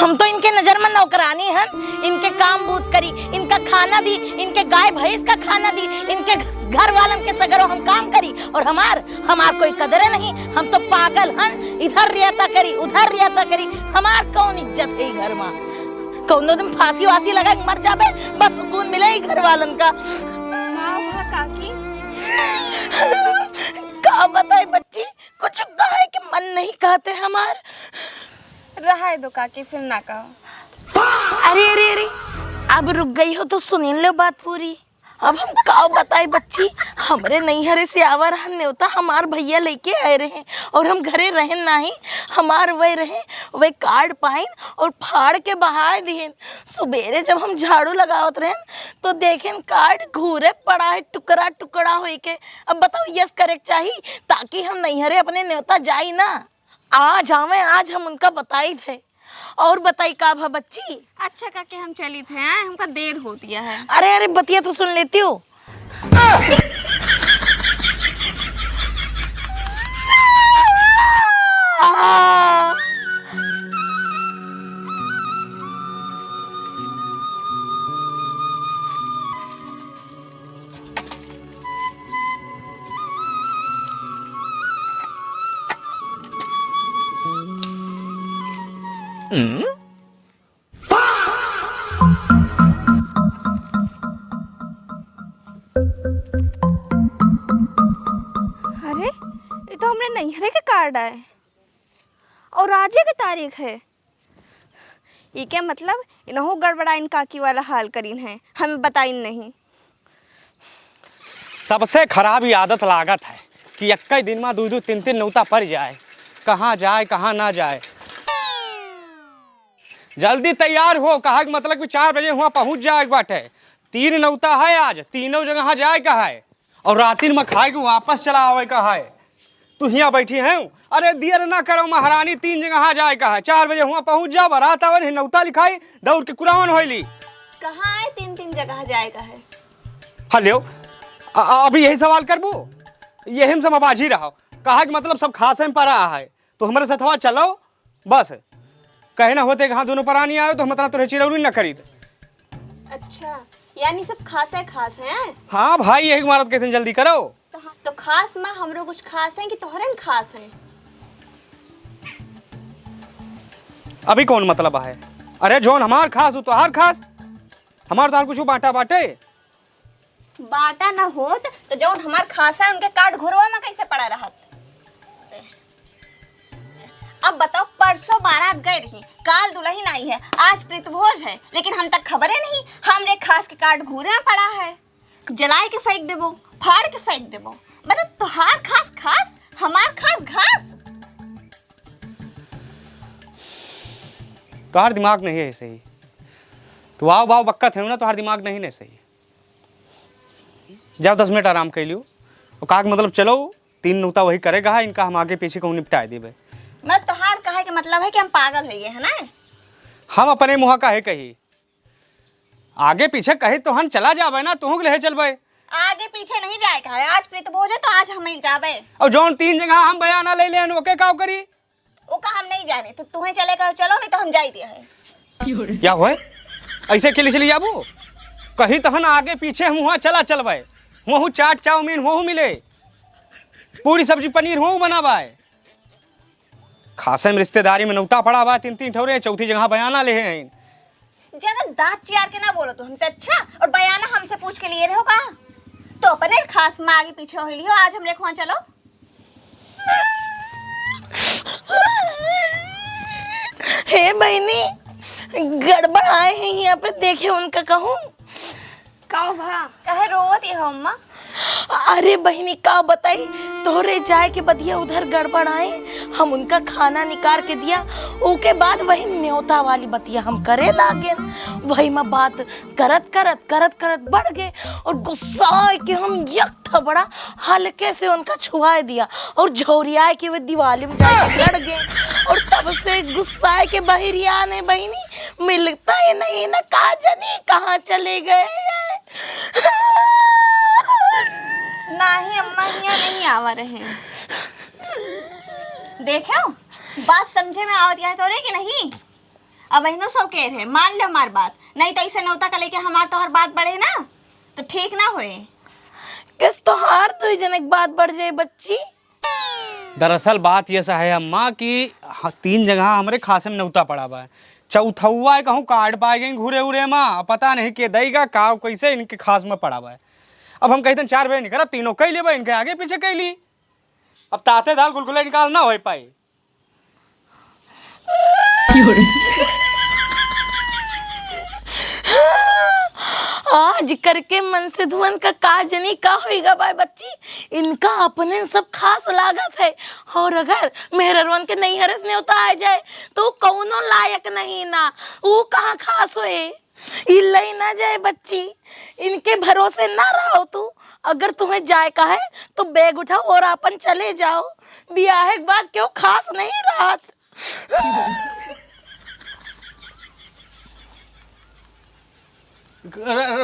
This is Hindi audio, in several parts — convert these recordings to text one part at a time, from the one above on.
हम तो इनके नजर में नौकरानी हैं। इनके काम बूत करी, इनका खाना दी, इनके गाय भैंस का खाना दी, इनके घर वालन के सगरों हम काम करी और हमार कोई कदर नहीं। हम तो पागल हैं, इधर रियाता करी उधर रियाता करी, हमार कौन इज्जत है घर में। कौन दिन फांसी वासी लगा मर जाबे, बस सुकून मिले ही घर वालन का। काकी का बताए बच्ची, कुछ कहे कि मन नहीं कहते हमार। रहा दो काकी, फिर ना कहो। अरे अरे अरे, अब रुक गई हो तो सुन लो बात पूरी। अब हम का बताए बच्ची, हमरे नैहरे से आवर हन न्योता हमार भैया लेके आए रहे और हम घरे रहन नहीं, हमार वे रहे वे कार्ड पाइन और फाड़ के बहा दिए। सुबेरे जब हम झाड़ू लगावत रहे तो देखें कार्ड घूरे पड़ा है टुकड़ा टुकड़ा हो के। अब बताओ यस करे चाहिए ताकि हम नैहरे अपने न्योता जाई ना। आज आवे, आज हम उनका बताई थे। और बताई का भा बच्ची। अच्छा काकी हम चली थे, हमका देर हो दिया है। अरे अरे बतिया तो सुन लेती हूँ। अरे ये तो हमने नैहरे के कार्ड आए और आज की तारीख है। ये क्या मतलब, इन्हों गड़बड़ाइन काकी वाला हाल करीन है, हमें बताइन नहीं। सबसे खराब ही आदत लागत है कि एक ही दिन में 2-3 नौता पड़ जाए, कहाँ जाए कहाँ ना जाए। जल्दी तैयार हो, कहा कि मतलब कि 4 बजे वहाँ पहुँच जाए बाटे। 3 नौता है आज, तीनों जगह जाए का है और रातिर में खाए के वापस चला आवे का है। तू यहाँ बैठी है, अरे देर ना करो महारानी, 3 जगह जाए का है। 4 बजे वहाँ पहुँच जा, बारात आवे नौता लिखाई दौड़ के कुरावन होली। कहाँ है 3 जगह जाएगा है। हेलो, अभी यही सवाल करबू, यही हम सब बाजी रहा। कहा कि मतलब सब खास में पड़ा है तो हमारे साथ चलो बस। कहे ना होते कहाँ दोनों परानी आयो तो हम इतना तुरंत चिरौरी न खरीद। अच्छा, यानी सब खास हैं। हाँ भाई, यही इमारत कहते हैं, जल्दी करो। तो खास में हमरो कुछ खास है कि तोहरे में खास है। अभी कौन मतलब है? अरे जोन हमार खास हो तो हर खास, हमार तो हर कुछ बांटा बाटे। बाटा ना होत तो जोन हमार खास है उनके कार्ड घुरवा में कैसे पड़ा रहत। अब बताओ, परसों बारात गए रही, काल दुल्हन आई है, आज प्रीतभोज है, लेकिन हम तक खबर है नहीं। हमरे खास के कार्ड घूरे में पड़ा है, जलाए के फेंक देबो, फाड़ के फेंक देबो। मतलब तोहार खास खास, हमार खास घास। तुम्हार दिमाग नहीं है सही। तो आओ बाव बक्कत है ना, तुम्हार दिमाग नहीं है सही। जाओ 10 मिनट आराम कर लियो और कहा मतलब चलो 3 नौता वही करेगा, इनका हम आगे पीछे कहूँ निपटा देवे। मैं तोहार कहे के मतलब है कि हम पागल हो गए है ना। हम अपने मुँह का है कही, आगे पीछे कहे तो हम चला जावे ना, तुहू के ले चलबे। आगे पीछे नहीं जाएगा है, आज प्रीतभोज है तो आज हम ही जावे। और जोन 3 जगह हम बयाना ले लेन ओके का करी। ओका हम नहीं जाने, तो तुम्हें चलेगा चलो, नहीं तो हम जाई दिया है। क्या हुए ऐसे के लिए चली जाबू? कहीं तो हम आगे पीछे हम वहाँ चला चलबे, वहाँ चाट चाउमीन वहाँ मिले, पूरी सब्जी पनीर वहाँ बनावाए। खासे में रिश्तेदारी में नौता पड़ा हुआ 3 ठौरे, चौथी जगह बयाना ले हैं। ज्यादा दांत चियार के ना बोलो तो हमसे अच्छा, और बयाना हमसे पूछ के लिए रहो का। तो अपने खास में आगे पीछे हो लियो, आज हमरे वहाँ चलो। हे बहनी, गड़बड़ आए हैं यहाँ पे, देखे उनका कहूँ। कहो भा, कहे रोवत हो अम्मा। अरे बहनी का बताई, तोहरे जाए के बदिया उधर गड़बड़ आए, हम उनका खाना निकाल के दिया, ओके बाद वही न्योता वाली बतिया हम करे लागे। वही में बात करत करत बढ़ गए और गुस्सा के हम एक थबड़ा हल्के से उनका छुआ दिया और झोरिया के वे दिवाली में जाके लड़ गए। और तब से गुस्सा के बहिरिया ने बहनी मिलता ही नहीं ना, कहा जानी कहाँ चले गए। नहीं अम्मा, यहाँ नहीं आवा रहे। देखो बात समझे में आवत है तो रे कि नहीं। अब इनो सौ कह रहे मान लो हमार बात, नहीं तो ऐसे नौता का लेके हमार तो हर बात बढ़े ना तो ठीक ना होए। किस तो हार तो जनक बात बढ़ जाए बच्ची। दरअसल बात ये सा है अम्मा कि 3 जगह हमारे खासे में नौता पड़ा हुआ है। चौथुआ कहूँ कार्ड पाए गए घूरे उरे माँ, पता नहीं के देगा का कैसे इनके खास में पड़ा हुआ है। अब हम कहते 4 बजे निकल तीनों कह ले इनके आगे पीछे कह ली। अब ताते दाल गुलगुले निकाल ना हो पाई। आज करके मन से धुवन का काजनी का होएगा भाई बच्ची। इनका अपने सब खास लागत है, और अगर मेहरवन के नहीं हरस न्योता आ जाए तो कौनो लायक नहीं ना, वो कहाँ खास होए। इल्लई ना जाए बच्ची, इनके भरोसे ना रहो तू। अगर तुम्हें जाए का है तो बैग उठाओ और अपन चले जाओ। ब्याह के बाद क्यों खास नहीं रात।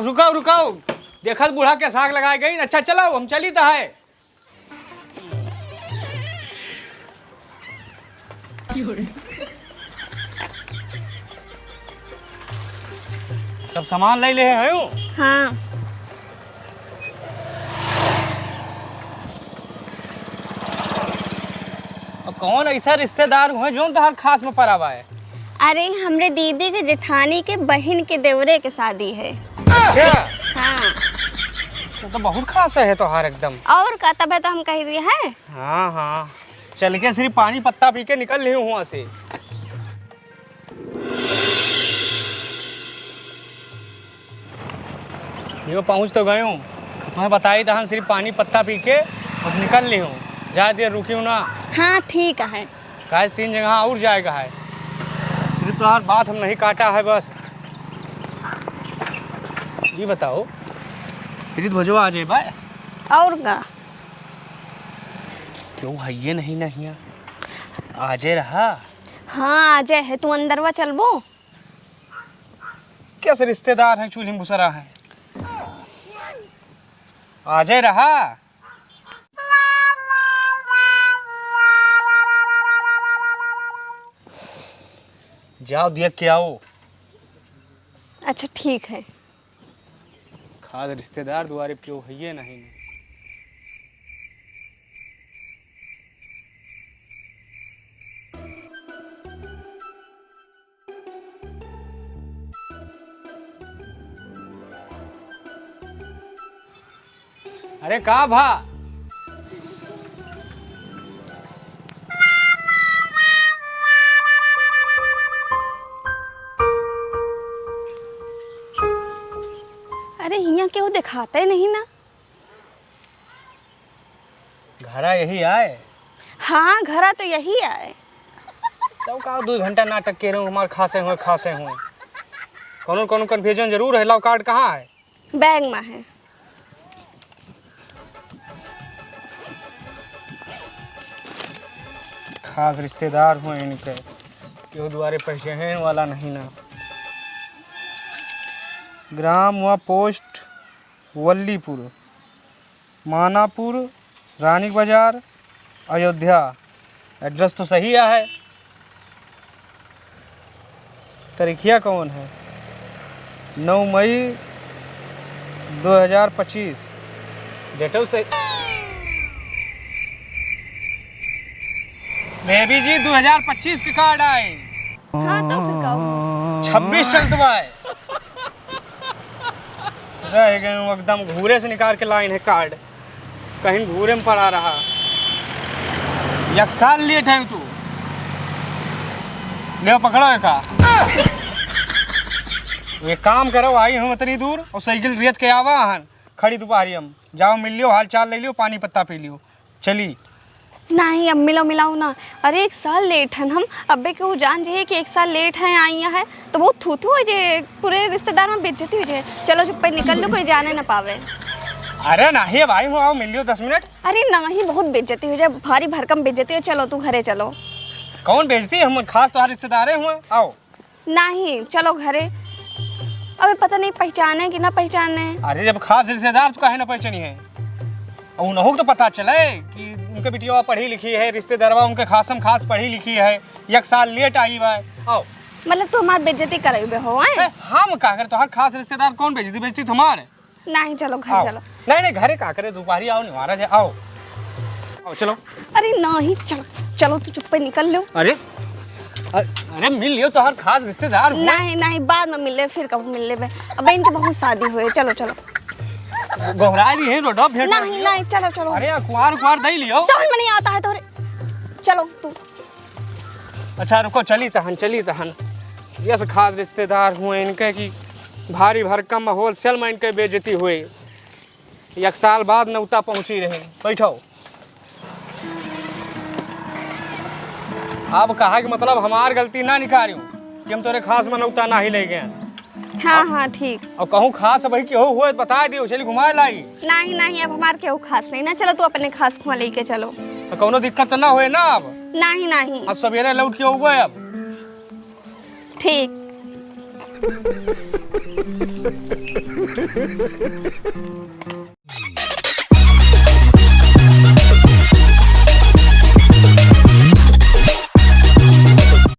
रुकाओ रुकाओ, देखा बूढ़ा के साग लगाए गई। अच्छा चलाओ हम चली तो है। सब सामान ले ले हैं। हाँ अब कौन ऐसा रिश्तेदार हुए जो तो हर खास में पड़ा हुआ है? अरे हमरे दीदी के जेठानी के बहन के देवरे के शादी है। अच्छा हाँ तो बहुत खास है तो हर एकदम। और का तब है तो हम कह दिए है। हाँ हाँ चल के सिर्फ पानी पत्ता पी के निकल रही हूँ वहाँ से। यो पहुँच तो गए हूँ, तुम्हें बताई था सिर्फ पानी पत्ता पी के बस निकल रही हूँ। ज़्यादा देर रुकी हूँ ना। हाँ ठीक है। काश 3 जगह और जाएगा है। सिर्फ तो हर बात हम नहीं काटा है बस। ये बताओ फिर भजवा आ जाए भाई। और का क्यों है ये नहीं आजे रहा। हाँ आ जाए है, तू अंदरवा चलबो। कैसे रिश्तेदार हैं चूल्ही मुसरा है। आजे रहा। जाओ देख के आओ। अच्छा ठीक है। खास रिश्तेदार द्वारे क्यों है ये नहीं। अरे का भा अरे यहाँ क्यों दिखाते नहीं ना। घरा यही आए। हाँ घरा तो यही आए। तो का 2 घंटा नाटक के रहे हमारे खासे हुए कोनो कन्फ्यूजन जरूर है। लव कार्ड कहाँ है? बैग में है। खास रिश्तेदार हुए इनके क्यों द्वारे पहचाने वाला नहीं ना। ग्राम व पोस्ट वल्लीपुर, मानापुर, रानी बाजार, अयोध्या। एड्रेस तो सही है। तारीखिया कौन है? 9 मई 2025। डेटो से बेबी जी 2025 के कार्ड आए। हाँ तो फिर कहो। 26 चलता है। रह गए हूँ एकदम घूरे से निकाल के लाइन है कार्ड। कहीं घूरे में पड़ा रहा। 1 साल लेट है तू। ले पकड़ो का। ये काम करो, आई हूँ इतनी दूर और साइकिल रेत के आवा हन खड़ी दोपहरी हम। जाओ मिल लियो, हाल चाल ले लियो, पानी पत्ता पी लियो, चली। नहीं अब मिलाओ ना। अरे 1 साल लेट है हम। अब्बे के वो जान जे कि 1 साल लेट है आई है तो वो थू हो जाए, पूरे रिश्तेदार में बेइज्जती हो जाए। चलो चुप पे निकल लो, कोई जाने ना पावे। अरे नहीं भाई हूँ, आओ मिल लियो 10 मिनट। अरे नहीं बहुत बेइज्जती हो जाए, भारी भरकम बेइज्जती हो। चलो तू घरे चलो। कौन बेचती? हम खास तुम्हारे रिश्तेदार हुए। आओ। नहीं चलो घरे। अबे पता नहीं पहचाने कि ना पहचाने। अरे जब खास रिश्तेदार तो काहे ना पहचानी है। उन्हों तो पता चले कि उनके बिटिया पढ़ी लिखी है, रिश्तेदारवा उनके खासम खास पढ़ी लिखी है। 1 साल लेट आई बा। आओ मतलब तू हमार बेइज्जती कराइबे हो आए? हम का करे तोहर खास रिश्तेदार कौन बेइज्जती बेइज्जती तुम्हारे? नहीं चलो घर आओ। चलो। नहीं नहीं घरे का करे दोपहरी आओ निवारा जाए आओ आओ चलो। अरे नहीं चलो चलो तू चुप पे निकल लो। अरे अरे मिल लियो तोहर खास रिश्तेदार हुए। नहीं नहीं बाद में मिले फिर कब मिलने में। अब इनकी बहुत शादी हुई चलो चलो। गोहरा दी है रोडो भेंट नहीं नहीं चलो चलो। अरे कुआर कुआर दई लियो। समझ में नहीं आता है तोरे। चलो तू। अच्छा रुको चली तहन यस खास रिश्तेदार हुए इनके की भारी भरकम होलसेल में इनके बेइज्जती हुई। एक साल बाद नौता पहुंची रहे। बैठो। अब कहा कि मतलब हमार गलती ना निकालियो कि हम तोरे खास में नौता ना ही ले गए। हाँ हाँ ठीक। और कहूँ खास भाई केहू हुए तो बता दियो चली घुमाए लाई। नहीं नहीं अब हमारे केहू खास नहीं ना। चलो तू अपने खास खुआ लेके चलो। तो कोनो दिक्कत तो ना हुए ना अब। नहीं नहीं अब सवेरे लौट के हुए अब। ठीक।